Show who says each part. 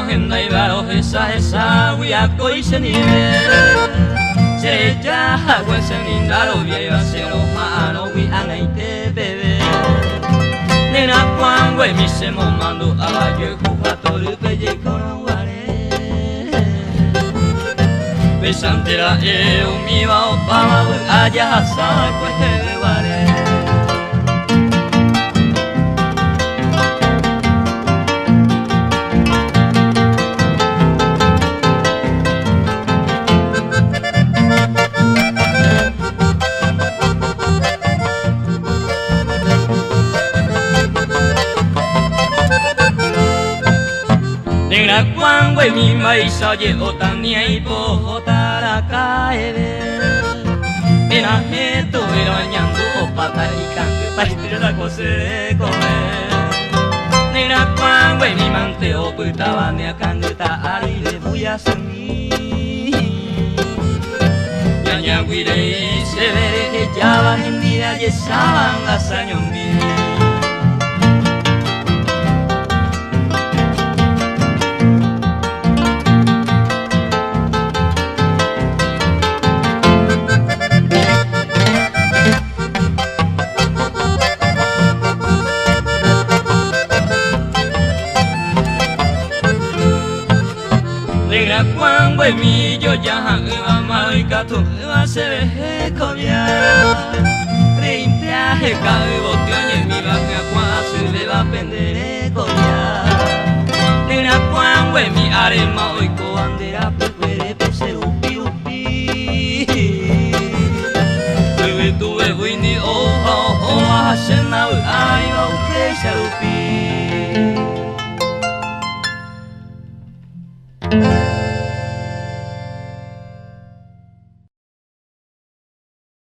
Speaker 1: hiện nay và đâu hết xa we are going to need sẽ cha quên xem nhìn đã đâu vậy và sẽ đâu mà đâu we are ngày thế bebe nên ác quan quay mi sẽ mong mang đồ à giờ khu hoa tôi được cái gì con qua đây về sáng thế là yêu mi vào ba mà bước à giờ sao quay về qua đây nên là quang quay mi mây sao vậy ô tăng nhảy bộ ta đã cái về bên à hết tôi rồi nhang du oppa tay càng cứ tay từ là có sẽ có nên là quang quay mi mang theo bự ta và nè càng người ta ari để vui à sung nhà nhà quy đây sẽ về để cha và hình đi ra để sao ang asa nhom đi nên là quang bởi mi cho cha hàng ưa mà ơi cả thuộc ưa sẽ hết có nhà nên ta hết cả ưa bộ tiêu nhẹ mi và ngã qua sự về và bên để có nhà nên là quang bởi mi à để mà ơi cô anh để áp